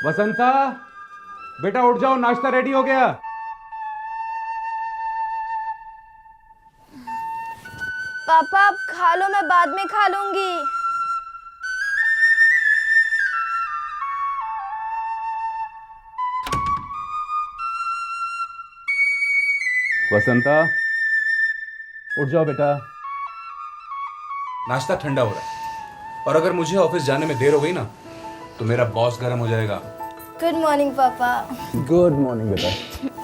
वसंता, बेटा उठ जाओ, नाश्ता रेडी हो गया। पापा आप खा लो, मैं बाद में खा लूंगी। वसंता, उठ जाओ बेटा। नाश्ता ठंडा हो रहा है और अगर मुझे ऑफिस जाने में देर हो गई ना तो मेरा बॉस गर्म हो जाएगा। गुड मॉर्निंग पापा। गुड मॉर्निंग बेटा।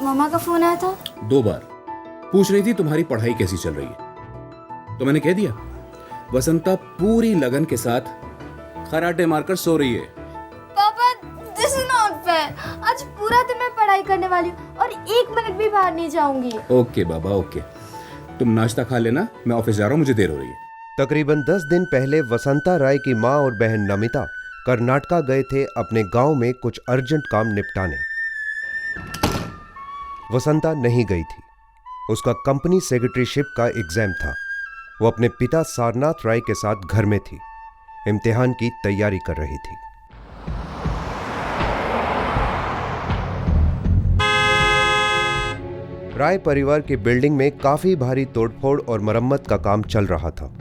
मम्मा का फोन आया था। 2 बार पूछ रही थी तुम्हारी पढ़ाई कैसी चल रही है, तो मैंने कह दिया वसंता पूरी लगन के साथ खराटे मारकर सो रही है। पापा दिस इज नॉट फेयर। आज पूरा दिन मैं पढ़ाई करने वाली हूँ और 1 मिनट भी बाहर नहीं जाऊंगी। ओके बाबा ओके, तुम नाश्ता खा लेना, मैं ऑफिस जा रहा हूँ, मुझे देर हो रही है। तकरीबन 10 दिन पहले वसंता राय की मां और बहन नमिता कर्नाटका गए थे अपने गांव में कुछ अर्जेंट काम निपटाने। वसंता नहीं गई थी, उसका कंपनी सेक्रेटरीशिप का एग्जाम था। वो अपने पिता सारनाथ राय के साथ घर में थी, इम्तिहान की तैयारी कर रही थी। राय परिवार की बिल्डिंग में काफी भारी तोड़फोड़ और मरम्मत का काम चल रहा था।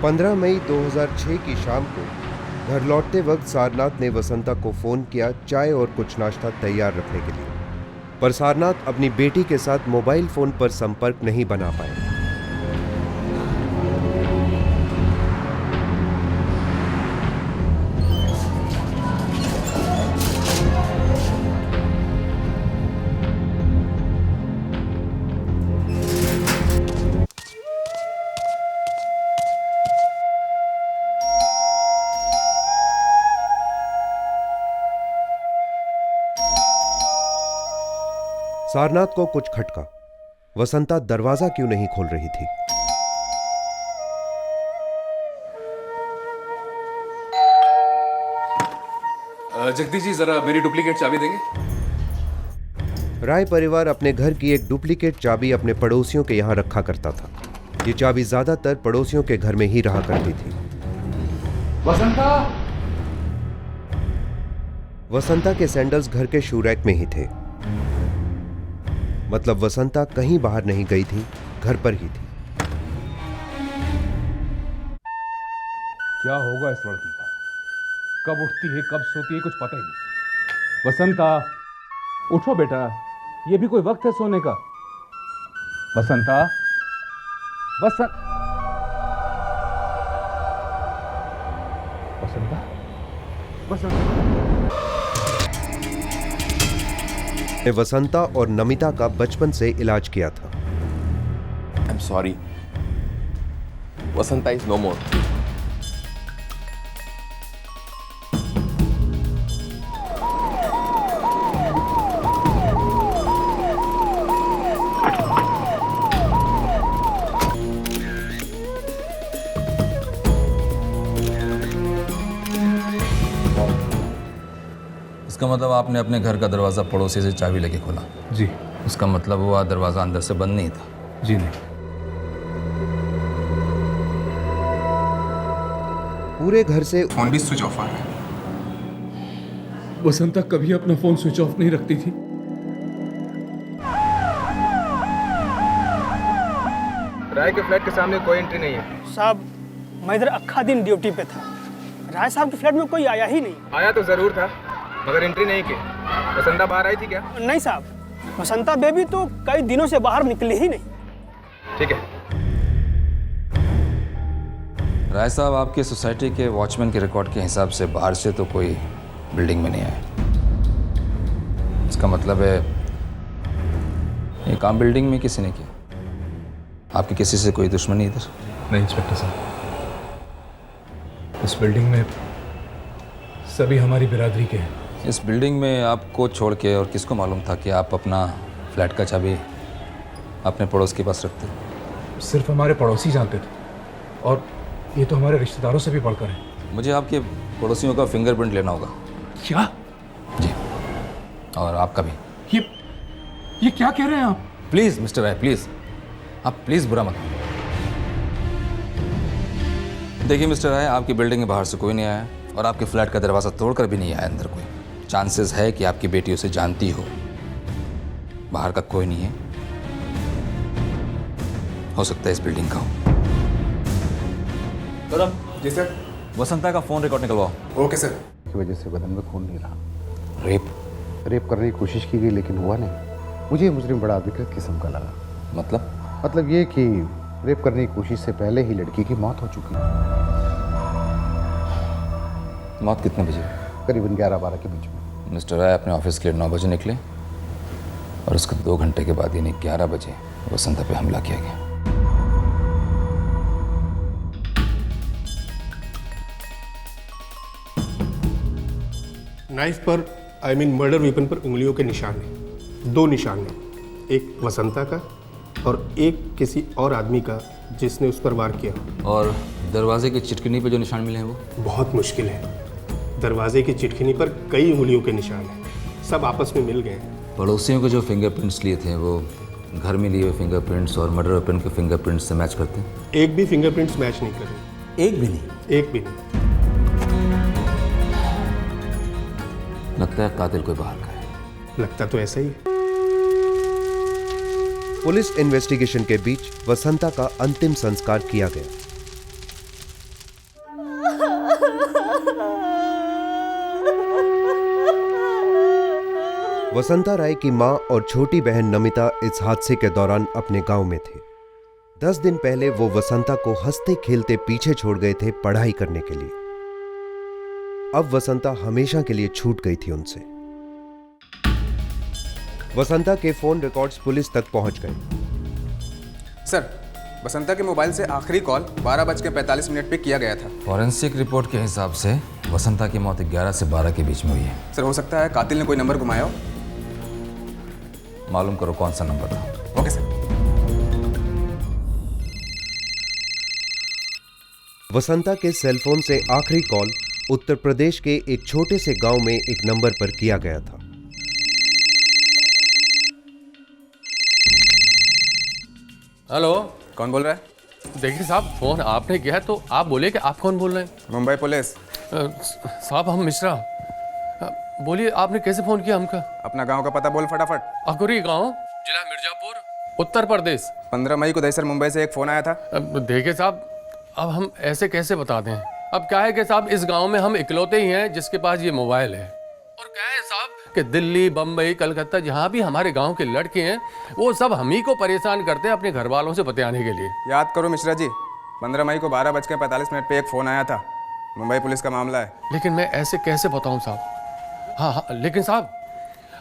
पंद्रह मई 2006 की शाम को घर लौटते वक्त सारनाथ ने वसंता को फोन किया चाय और कुछ नाश्ता तैयार रखने के लिए, पर सारनाथ अपनी बेटी के साथ मोबाइल फोन पर संपर्क नहीं बना पाए। सारनाथ को कुछ खटका, वसंता दरवाजा क्यों नहीं खोल रही थी। जगदीश जी जरा मेरी डुप्लीकेट चाबी देंगे। राय परिवार अपने घर की एक डुप्लीकेट चाबी अपने पड़ोसियों के यहां रखा करता था। ये चाबी ज्यादातर पड़ोसियों के घर में ही रहा करती थी। वसंता, वसंता के सैंडल्स घर के शू रैक में ही थे, मतलब वसंता कहीं बाहर नहीं गई थी, घर पर ही थी। क्या होगा इस लड़की का? कब उठती है कब सोती है कुछ पता ही नहीं। वसंता उठो बेटा, ये भी कोई वक्त है सोने का। वसंता, वसंता, वसंता। ने वसंता और नमिता का बचपन से इलाज किया था। I'm sorry. Vasanta is no more. इसका मतलब आपने अपने घर का दरवाज़ा पड़ोसी से चाबी लेके खोला? जी। उसका मतलब हुआ दरवाज़ा अंदर से बंद नहीं था? जी नहीं। पूरे घर से फोन भी स्विच ऑफ आ रहा है। वसंता कभी अपना फोन स्विच ऑफ नहीं रखती थी। राय के फ्लैट के सामने कोई एंट्री नहीं है। साहब मैं इधर अक्खा दिन ड्यूटी पे था, राय साहब के फ्लैट में कोई आया ही नहीं। आया तो जरूर था मगर एंट्री नहीं की। वसंता बाहर आई थी क्या? नहीं साहब, वसंता बेबी तो कई दिनों से बाहर निकली ही नहीं। ठीक है। राय साहब आपके सोसाइटी के वॉचमैन के रिकॉर्ड के हिसाब से बाहर से तो कोई बिल्डिंग में नहीं आया। इसका मतलब है ये काम बिल्डिंग में किसी ने किया। आपकी किसी से कोई दुश्मनी इधर? नहीं इंस्पेक्टर साहब, इस बिल्डिंग में सभी हमारी बिरादरी के हैं। इस बिल्डिंग में आपको छोड़ के और किसको मालूम था कि आप अपना फ्लैट का चाबी अपने पड़ोस के पास रखते? सिर्फ हमारे पड़ोसी जानते थे और ये तो हमारे रिश्तेदारों से भी बढ़कर है। मुझे आपके पड़ोसियों का फिंगरप्रिंट लेना होगा। क्या? जी, और आपका भी। ये क्या कह रहे हैं आप? प्लीज़ मिस्टर राय, प्लीज़, आप प्लीज़ बुरा मत मानिए। देखिए मिस्टर राय, आपकी बिल्डिंग के बाहर से कोई नहीं आया और आपके फ्लैट का दरवाज़ा तोड़कर भी नहीं आया अंदर कोई। चांसेस है कि आपकी बेटी उसे जानती हो। बाहर का कोई नहीं है, हो सकता है इस बिल्डिंग का हो। जी सर। वसंता का फ़ोन रिकॉर्ड निकलवाओ। Okay sir. की वजह से बदन में खून नहीं रहा। रेप? रेप करने की कोशिश की गई लेकिन हुआ नहीं। मुझे ये मुजरिम बड़ा विकृत किस्म का लगा। मतलब ये कि रेप करने की कोशिश से पहले ही लड़की की मौत हो चुकी है। मौत कितने बजे? करीबन 11-12 के बीच में। मिस्टर राय अपने ऑफिस के लिए 9 बजे निकले और उसके 2 घंटे के बाद यानी 11 बजे वसंता पे हमला किया गया। नाइफ पर मर्डर वेपन पर उंगलियों के निशान हैं। 2 निशान हैं, एक वसंता का और एक किसी और आदमी का जिसने उस पर वार किया। और दरवाजे की चिटकनी पे जो निशान मिले हैं वो? बहुत मुश्किल है। दरवाजे की चिटखनी पर कई उंगलियों के निशान हैं, सब आपस में मिल गए हैं। पड़ोसियों के जो फिंगरप्रिंट्स लिए थे वो घर में लिए हुए फिंगरप्रिंट्स और मर्डर वेपन के फिंगरप्रिंट्स से मैच करते हैं? एक भी फिंगरप्रिंट्स मैच नहीं कर रहे। एक भी नहीं? एक भी नहीं। लगता है कातिल कोई बाहर का है। लगता तो ऐसा ही है। पुलिस इन्वेस्टिगेशन के बीच वसंता का अंतिम संस्कार किया गया। वसंता राय की मां और छोटी बहन नमिता इस हादसे के दौरान अपने गांव में थे। 10 दिन पहले वो वसंता को हंसते खेलते पीछे छोड़ गए थे पढ़ाई करने के लिए। अब वसंता हमेशा के लिए छूट गई थी उनसे। वसंता के फोन रिकॉर्ड्स पुलिस तक पहुंच गए। सर, वसंता के मोबाइल से आखिरी कॉल 12:45 पे किया गया था। फॉरेंसिक रिपोर्ट के हिसाब से वसंता की मौत 11 से 12 के बीच में हुई है। सर, हो सकता है कातिल ने कोई नंबर घुमाया हो। मालूम करो कौन सा नंबर था। Okay sir. वसंता के सेलफोन से आखिरी कॉल उत्तर प्रदेश के एक छोटे से गांव में एक नंबर पर किया गया था। हेलो, कौन बोल रहा है? देखिए साहब, फोन आपने किया है तो आप बोले कि आप कौन बोल रहे हैं? मुंबई पुलिस। साहब हम मिश्रा। बोलिए, आपने कैसे फोन किया हमका? अपना गांव का पता बोल फटाफट। अकुरी गांव, जिला मिर्जापुर, उत्तर प्रदेश। 15 मई को दहिसर मुंबई से एक फोन आया था। देखिए साहब, अब हम ऐसे कैसे बता दें? अब क्या है कि साहब इस गांव में हम इकलौते ही हैं जिसके पास ये मोबाइल है। और क्या है साहब कि दिल्ली, बम्बई, कलकत्ता जहां भी हमारे गांव के लड़के हैं वो सब हम ही को परेशान करते हैं अपने घर वालों से बतियाने के लिए। याद करो मिश्रा जी, 15 मई को 12:45 पे एक फोन आया था। मुंबई पुलिस का मामला है। लेकिन मैं ऐसे कैसे बताऊं साहब? हाँ, लेकिन साहब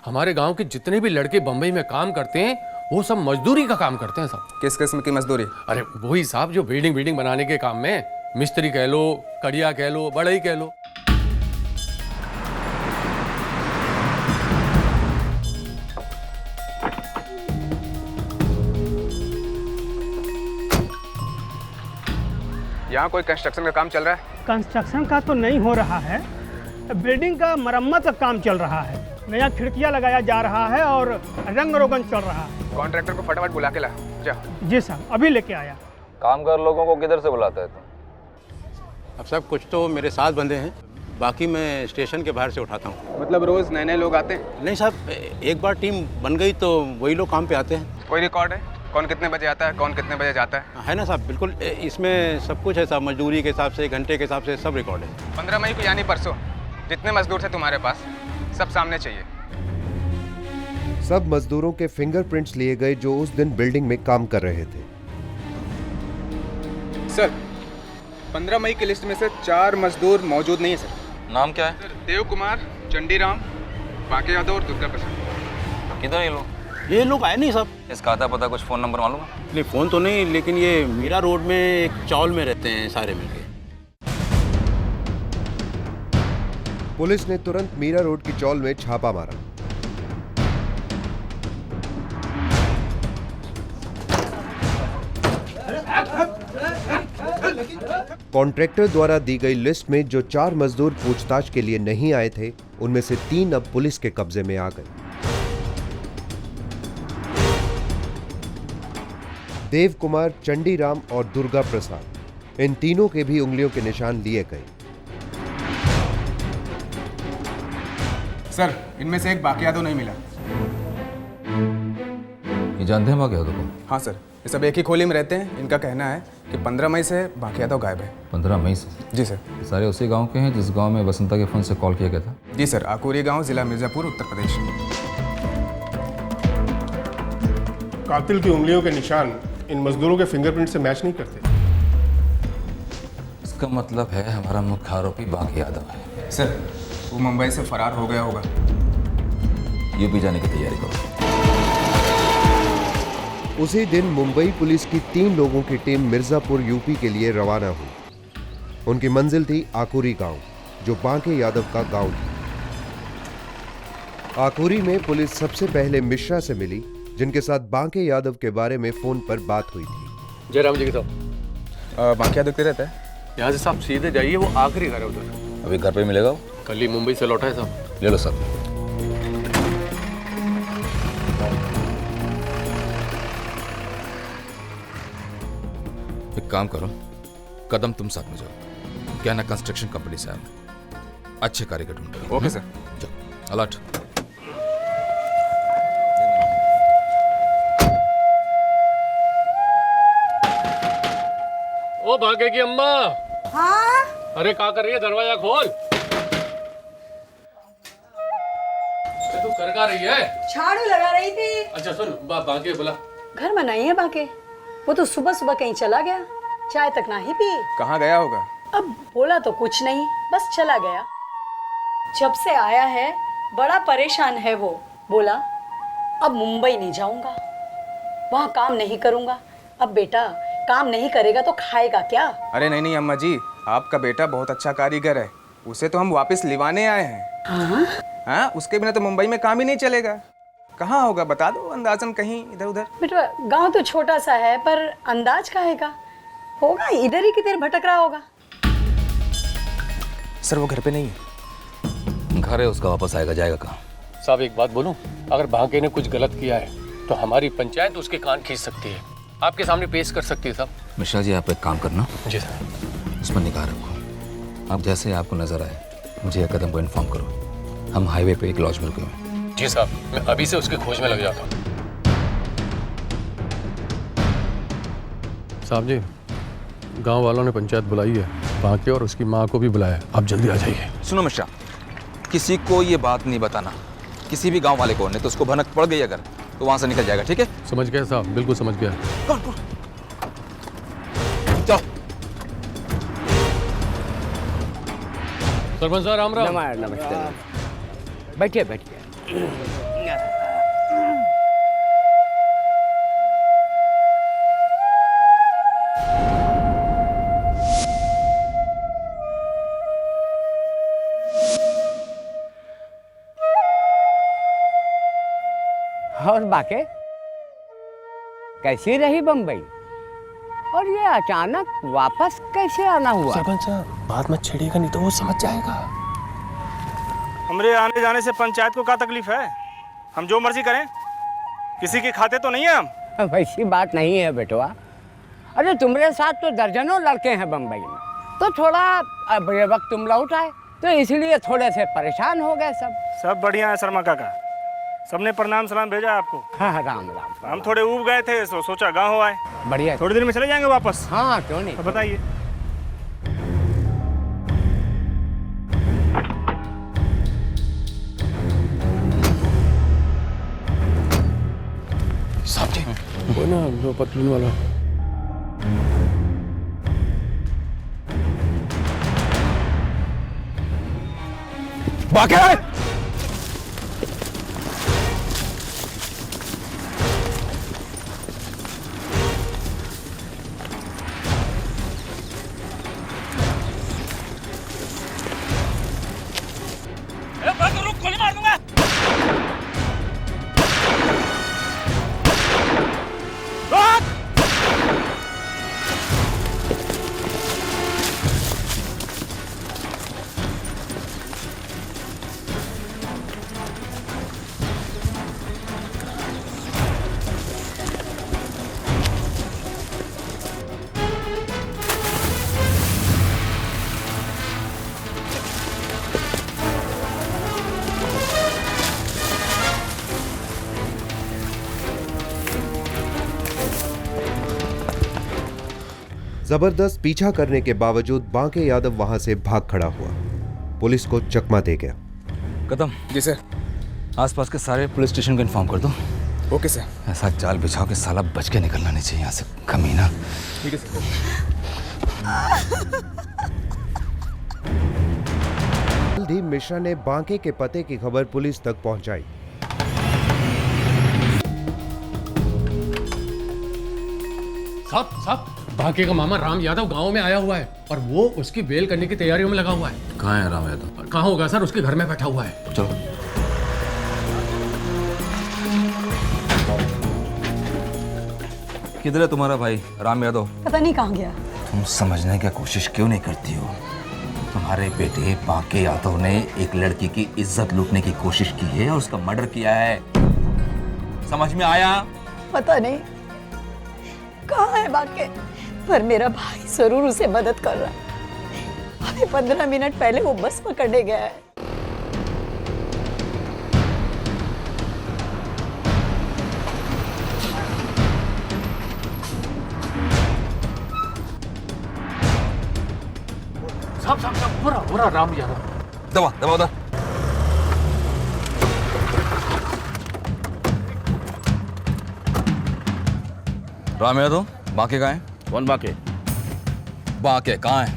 हमारे गांव के जितने भी लड़के बम्बई में काम करते हैं वो सब मजदूरी का काम करते हैं साहब। किस किस्म की मजदूरी? अरे वही साहब जो बिल्डिंग बनाने के काम में, मिस्त्री कह लो, कड़िया कह लो, बढ़ई कह लो। यहाँ कोई कंस्ट्रक्शन का काम चल रहा है? कंस्ट्रक्शन का तो नहीं हो रहा है, बिल्डिंग का मरम्मत का काम चल रहा है। नया खिड़कियां लगाया जा रहा है और रंग रोगन चल रहा है। कॉन्ट्रैक्टर को फटाफट बुला के ला। जा। जी साहब, अभी लेके आया। कामगार लोगों को किधर से बुलाता है तुम? अब सब कुछ तो मेरे साथ बंदे हैं, बाकी मैं स्टेशन के बाहर से उठाता हूँ। मतलब रोज नए नए लोग आते हैं? नहीं साहब, एक बार टीम बन गई तो वही लोग काम पे आते हैं। कोई रिकॉर्ड है? कौन कितने बजे आता है, कौन कितने बजे जाता है ना साहब, बिल्कुल। इसमें सब कुछ है साहब, मजदूरी के हिसाब से, घंटे के हिसाब से सब रिकॉर्ड है। 15 मई को यानी परसों जितने मजदूर थे तुम्हारे पास सब सामने चाहिए। सब मजदूरों के फिंगरप्रिंट्स लिए गए जो उस दिन बिल्डिंग में काम कर रहे थे। सर, 15 मई की लिस्ट में से 4 मजदूर मौजूद नहीं है सर। नाम क्या है? सर, देव कुमार, चंडीराम, बांके यादव और दुर्गा प्रसाद। किधर ये लोग आए नहीं साहब। इसका आता पता कुछ फोन नंबर मालूम है? नहीं, फ़ोन तो नहीं, लेकिन ये मीरा रोड में एक चौल में रहते हैं सारे मिलके। पुलिस ने तुरंत मीरा रोड की चौल में छापा मारा। कॉन्ट्रैक्टर द्वारा दी गई लिस्ट में जो 4 मजदूर पूछताछ के लिए नहीं आए थे उनमें से 3 अब पुलिस के कब्जे में आ गए। देव कुमार, चंडीराम और दुर्गा प्रसाद, इन तीनों के भी उंगलियों के निशान लिए गए। सर, इनमें से एक बाकी यादव नहीं मिला। ये जानते हैं बाकी यादव को? हाँ सर, ये सब एक ही खोली में रहते हैं। इनका कहना है कि 15 मई से बाकी यादव गायब है। 15 मई से? जी सर। ये सारे उसी गांव के हैं जिस गांव में वसंता के फोन से कॉल किया गया था? जी सर, आकुरी गांव, जिला मिर्जापुर, उत्तर प्रदेश। कातिल की उंगलियों के निशान इन मजदूरों के फिंगरप्रिंट से मैच नहीं करते। इसका मतलब है हमारा मुख्य आरोपी बाकी यादव है। सर, वो मुंबई से फरार हो गया होगा। यूपी जाने की तैयारी करो। उसी दिन मुंबई पुलिस की 3 लोगों की टीम मिर्जापुर यूपी के लिए रवाना हुई। उनकी मंजिल थी आकुरी गांव, जो बांके यादव का गांव था। आकुरी में पुलिस सबसे पहले मिश्रा से मिली, जिनके साथ बांके यादव के बारे में फोन पर बात हुई थी। जयराम जी के साहब। बांके यादव किधर रहता है? यहाँ से साहब सीधे जाइए, वो आखिरी घर है उधर। अभी घर पे मिलेगा वो? कल ही मुंबई से लौटा है साहब। ले लो साहब। एक काम करो, कदम तुम साथ में जाओ। क्या ना कंस्ट्रक्शन कंपनी से आए, अच्छे कारीगर ढूंढो। Okay sir. जाओ। अलर्ट। ओ भागे की अम्मा। हाँ? अरे क्या कर रही है, दरवाजा खोल। तू कर क्या रही है? झाड़ू लगा रही थी। अच्छा सुन, बाके बुला। घर में नहीं है बाके, वो तो सुबह सुबह कहीं चला गया, चाय तक ना ही पी। कहाँ गया होगा? अब बोला तो कुछ नहीं, बस चला गया। जब से आया है बड़ा परेशान है वो। बोला अब मुंबई नहीं जाऊंगा, वहाँ काम नहीं करूंगा। अब बेटा काम नहीं करेगा तो खाएगा क्या? अरे नहीं नहीं अम्मा जी, आपका बेटा बहुत अच्छा कारीगर है, उसे तो हम वापस लिवाने आए हैं। हाँ? हाँ, उसके बिना तो मुंबई में काम ही नहीं चलेगा। कहाँ होगा बता दो, अंदाजन कहीं इधर उधर। बेटा गांव तो छोटा सा है, पर अंदाज काहेगा, होगा इधर ही किधर भटक रहा होगा। सर वो घर पे नहीं है। घर है उसका, वापस आएगा, जाएगा कहाँ? साहब एक बात बोलूं, अगर बाके ने कुछ गलत किया है तो हमारी पंचायत उसके कान खींच सकती है, आपके सामने पेश कर सकती है साहब। मिश्रा जी, आप एक काम करना। जी सर। उस पर निगाह रखो। आप जैसे ही आपको नजर आए मुझे यह कदम को इन्फॉर्म करो। हम हाईवे पे एक लॉज में रुके हुए। जी साहब, मैं अभी से उसकी खोज में लग जाता हूँ। साहब जी, गांव वालों ने पंचायत बुलाई है, बाके और उसकी माँ को भी बुलाया है, आप जल्दी आ जाइए। सुनो मिश्रा, किसी को ये बात नहीं बताना, किसी भी गांव वाले को, नहीं तो उसको भनक पड़ गई अगर तो वहां से निकल जाएगा, ठीक है? समझ गया साहब, बिल्कुल समझ गया। चलो। सरपंच साहब राम राम। नमस्ते। बैठिए बैठिए। और बाके कैसी रही बम्बई, और ये अचानक वापस कैसे आना हुआ? सरपंच साहब बात मत छेड़िएगा, नहीं तो वो समझ जाएगा। हमरे आने जाने से पंचायत को क्या तकलीफ है? हम जो मर्जी करें, किसी के खाते तो नहीं है हम। वैसी बात नहीं है बेटवा। अरे तुम्हारे साथ तो दर्जनों लड़के हैं बम्बई में, तो थोड़ा अब ये वक्त तुम लौट आए तो इसलिए थोड़े से परेशान हो गए सब। सब बढ़िया है शर्मा काका, सबने प्रणाम सलाम भेजा आपको। हाँ राम राम। हम थोड़े ऊब गए थे, सोचा गाँव आए। बढ़िया। थोड़ी देर में चले जाएंगे वापस। हाँ क्यों नहीं। तो बताइए। साहब जी वो ना वो पतलून वाला। बाके जबरदस्त पीछा करने के बावजूद बांके यादव वहां से भाग खड़ा हुआ। पुलिस को चकमा दे गया। कदम। जी सर। आसपास के सारे पुलिस स्टेशन को इन्फॉर्म कर दो। Okay sir. ऐसा जाल बिछाओ कि साला बच के निकलना नहीं चाहिए यहाँ से, कमीना। ठीक है सर। जल्द ही मिश्रा ने बांके के पते की खबर पुलिस तक पहुंचाई। साहब बाकी का मामा राम यादव गांव में आया हुआ है और वो उसकी बेल करने की तैयारियों में लगा हुआ है। कहाँ है राम यादव? कहाँ होगा सर, उसके घर में बैठा हुआ है। चलो। किधर है तुम्हारा भाई राम यादव? पता नहीं कहाँ गया। तुम समझने की कोशिश क्यों नहीं करती हो? तुम्हारे बेटे बांके यादव ने एक लड़की की इज्जत लूटने की कोशिश की है और उसका मर्डर किया है। समझ में आया? पता नहीं कहाँ है बाके, पर मेरा भाई जरूर उसे मदद कर रहा है। अभी 15 मिनट पहले वो बस पकड़ने गया है। साहब पूरा राम यादव। दबा उधर। राम यादव बांके कहाँ है? कौन बांके? बांके कहाँ है?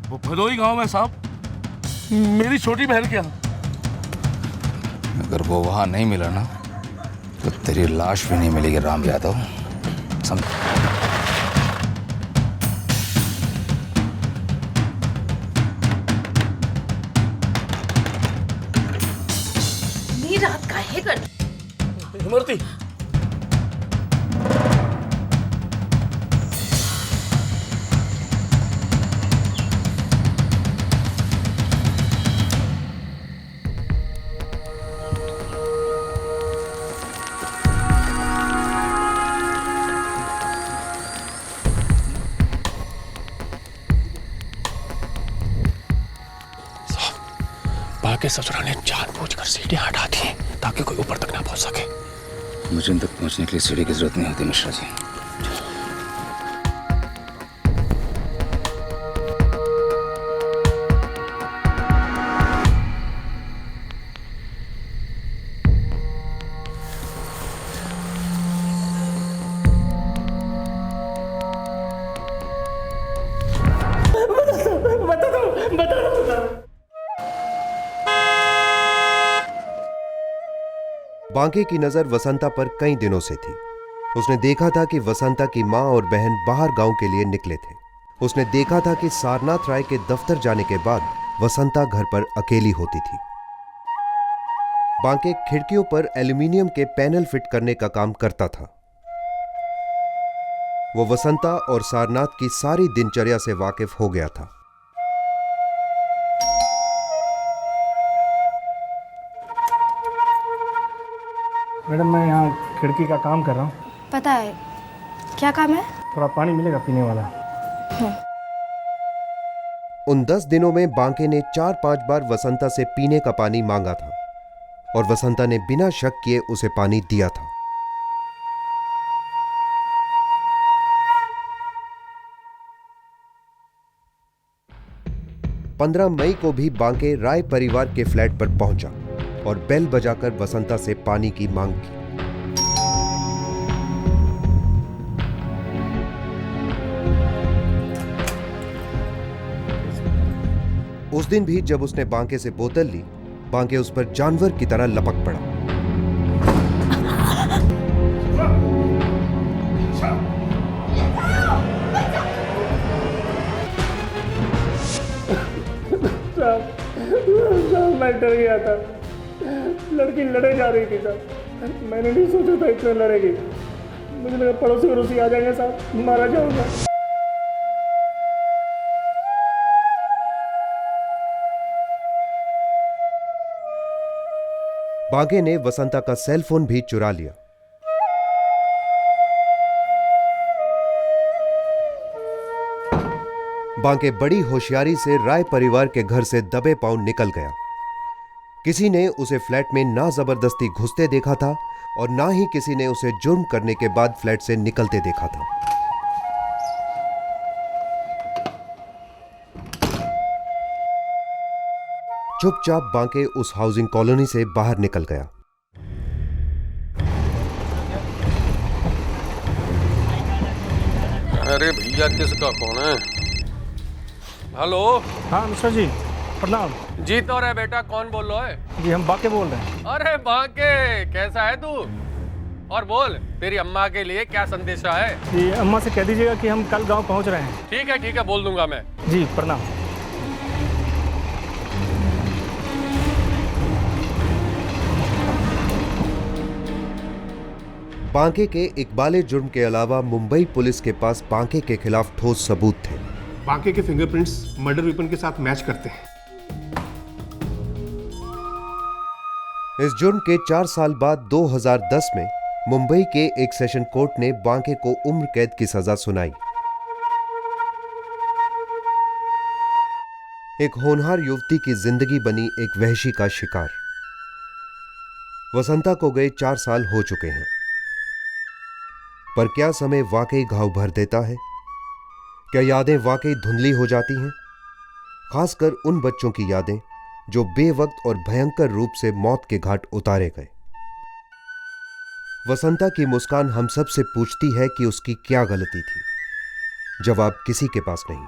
वो भदोई गांव में साहब, मेरी छोटी बहन के यहाँ। अगर वो वहां नहीं मिला ना तो तेरी लाश भी नहीं मिलेगी राम यादव, समझ? रात का है कर इमरती। बाकी ससुरा ने जानबूझकर सीढ़ियां हटा दी ताकि कोई ऊपर तक ना पहुंच सके। मुझे इन तक पहुंचने के लिए सीढ़ी की जरूरत नहीं होती मिश्रा जी। बांके की नजर वसंता पर कई दिनों से थी। उसने देखा था कि वसंता की मां और बहन बाहर गांव के लिए निकले थे। उसने देखा था कि सारनाथ राय के दफ्तर जाने के बाद वसंता घर पर अकेली होती थी। बांके खिड़कियों पर एल्यूमिनियम के पैनल फिट करने का काम करता था। वो वसंता और सारनाथ की सारी दिनचर्या से वाकिफ हो गया था। मैडम मैं यहाँ खिड़की का काम कर रहा हूँ। पता है क्या काम है? थोड़ा पानी मिलेगा पीने वाला। उन 10 दिनों में बांके ने 4-5 बार वसंता से पीने का पानी मांगा था और वसंता ने बिना शक किए उसे पानी दिया था। पंद्रह मई को भी बांके राय परिवार के फ्लैट पर पहुंचा और बेल बजाकर वसंता से पानी की मांग की। उस दिन भी जब उसने बांके से बोतल ली, बांके उस पर जानवर की तरह लपक पड़ा। मैं डर गया था। लड़की लड़े जा रही थी साहब। मैंने नहीं सोचा था इतना लड़ेगी। मुझे लगा पड़ोसी आ जाएंगे साहब, मारा जाऊंगा। बांके ने वसंता का सेल फोन भी चुरा लिया। बांके बड़ी होशियारी से राय परिवार के घर से दबे पांव निकल गया। किसी ने उसे फ्लैट में ना जबरदस्ती घुसते देखा था और ना ही किसी ने उसे जुर्म करने के बाद फ्लैट से निकलते देखा था। चुपचाप बांके उस हाउसिंग कॉलोनी से बाहर निकल गया। अरे भैया किसका फोन है? हेलो। हाँ मिश्रा जी प्रणाम। जी तो रे बेटा, कौन बोल रहा है? जी हम बाके बोल रहे हैं। अरे बाके, कैसा है तू? और बोल, तेरी अम्मा के लिए क्या संदेशा है? जी अम्मा से कह दीजिएगा कि हम कल गांव पहुंच रहे हैं। ठीक है बोल दूंगा मैं। जी प्रणाम। बांके के इकबाले जुर्म के अलावा मुंबई पुलिस के पास बांके के खिलाफ ठोस सबूत थे। बांके के फिंगरप्रिंट्स मर्डर वेपन के साथ मैच करते हैं। इस जुर्म के 4 साल बाद 2010 में मुंबई के एक सेशन कोर्ट ने बांके को उम्र कैद की सजा सुनाई। एक होनहार युवती की जिंदगी बनी एक वहशी का शिकार। वसंता को गए 4 साल हो चुके हैं, पर क्या समय वाकई घाव भर देता है? क्या यादें वाकई धुंधली हो जाती हैं? खासकर उन बच्चों की यादें जो बेवक्त और भयंकर रूप से मौत के घाट उतारे गए। वसंता की मुस्कान हम सब से पूछती है कि उसकी क्या गलती थी। जवाब किसी के पास नहीं।